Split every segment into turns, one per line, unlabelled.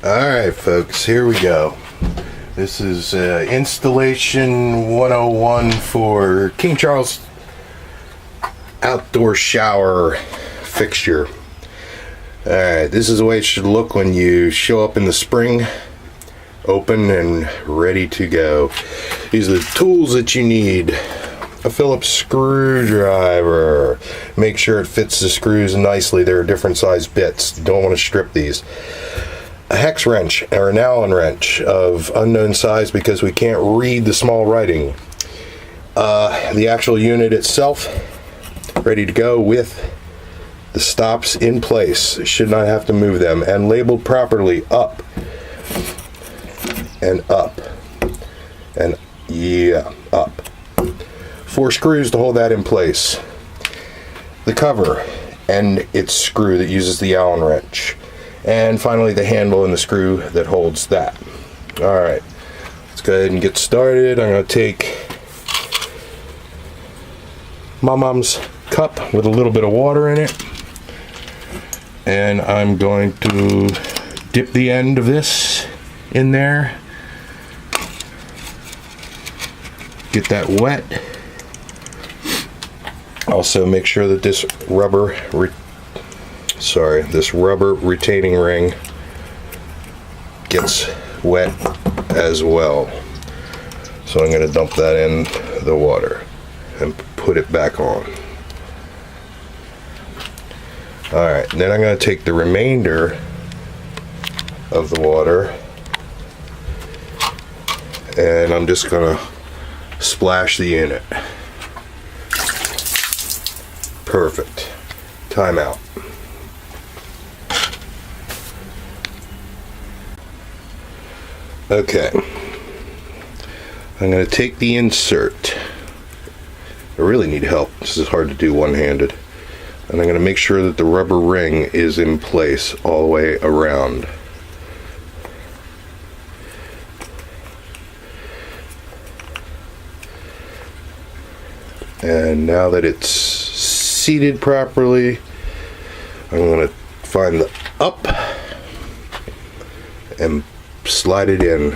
Alright folks, here we go. This is installation 101 for King Charles outdoor shower fixture. Alright, this is the way it should look when you show up in the spring, open and ready to go. These are the tools that you need. A Phillips screwdriver. Make sure it fits the screws nicely. There are different size bits. You don't want to strip these. A hex wrench or an Allen wrench of unknown size because we can't read the small writing. The actual unit itself ready to go with the stops in place. Should not have to move them, and labeled properly, up and up and up. 4 screws to hold that in place. The cover and its screw that uses the Allen wrench. And finally the handle and the screw that holds that. Alright, let's go ahead and get started. I'm going to take my mom's cup with a little bit of water in it, and I'm going to dip the end of this in there, get that wet. Also make sure that this rubber retaining ring gets wet as well. So I'm going to dump that in the water and put it back on. Alright, then I'm going to take the remainder of the water and I'm just going to splash the unit. Perfect. Time out. Okay, I'm going to take the insert. I really need help. This is hard to do one-handed. And I'm going to make sure that the rubber ring is in place all the way around. And now that it's seated properly, I'm going to find the up and slide it in.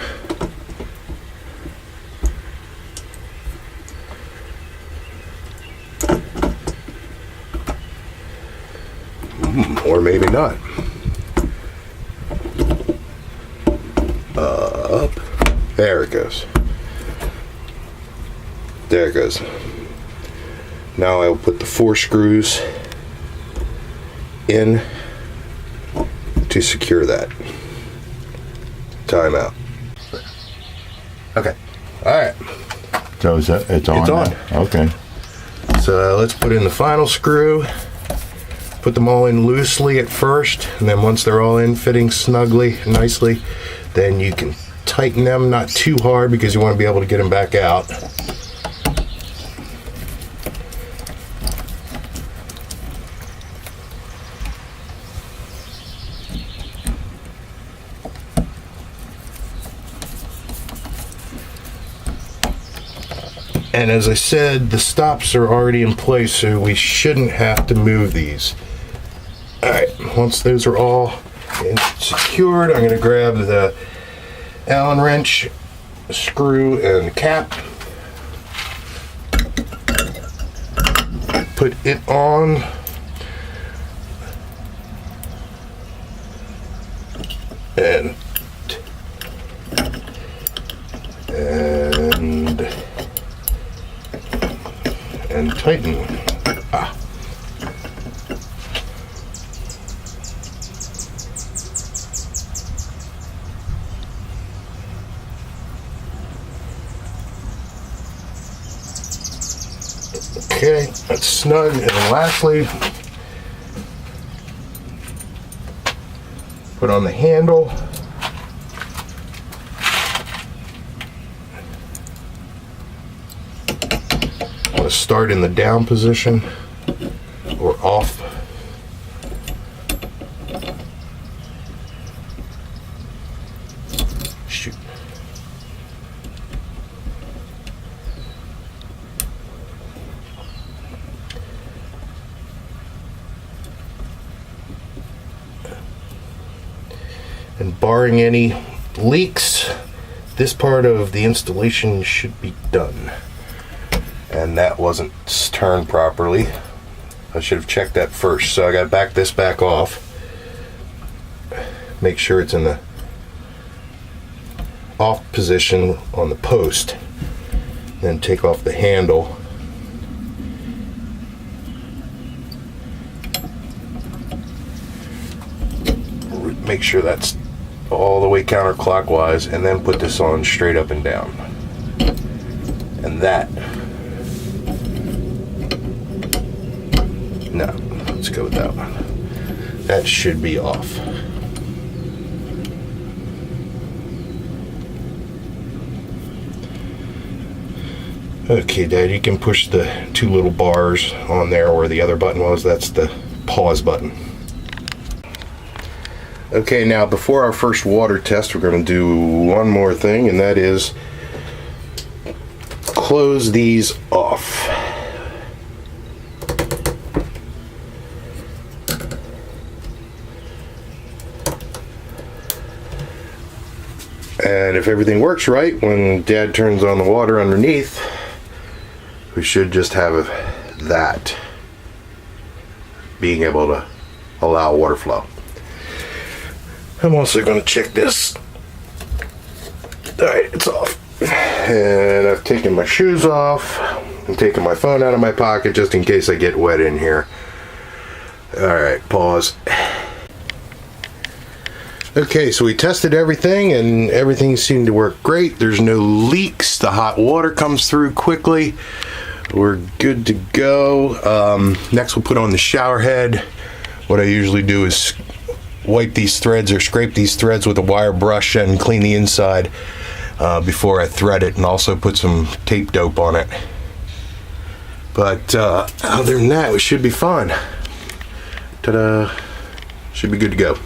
Or maybe not. Up. There it goes. There it goes. Now I'll put the 4 screws in to secure that. Time out. Okay. Alright.
So is that, it's on?
It's on.
Now? Okay.
So let's put in the final screw. Put them all in loosely at first, and then once they're all in, fitting snugly, nicely, then you can tighten them, not too hard because you want to be able to get them back out. And as I said, the stops are already in place, so we shouldn't have to move these. Alright, once those are all secured, I'm going to grab the Allen wrench, screw, and cap. Put it on. And tighten. Okay, that's snug. And lastly, put on the handle. Start in the down position or off. Shoot. And barring any leaks, this part of the installation should be done. And that wasn't turned properly. I should have checked that first. So I got to back this back off. Make sure it's in the off position on the post. Then take off the handle. Make sure that's all the way counterclockwise, and then put this on straight up and down. And that, no, let's go with that one. That should be off. Okay, Dad, you can push the two little bars on there where the other button was. That's the pause button. Okay, now before our first water test, we're going to do one more thing, and that is close these off. And if everything works right, when Dad turns on the water underneath, we should just have that being able to allow water flow. I'm also going to check this. Alright, it's off. And I've taken my shoes off. I'm taking my phone out of my pocket just in case I get wet in here. Alright, pause. Okay, so we tested everything and everything seemed to work great. There's no leaks. The hot water comes through quickly. We're good to go. Next we'll put on the shower head. What I usually do is wipe these threads or scrape these threads with a wire brush and clean the inside before I thread it, and also put some tape dope on it. But other than that, we should be fine. Ta-da! Should be good to go.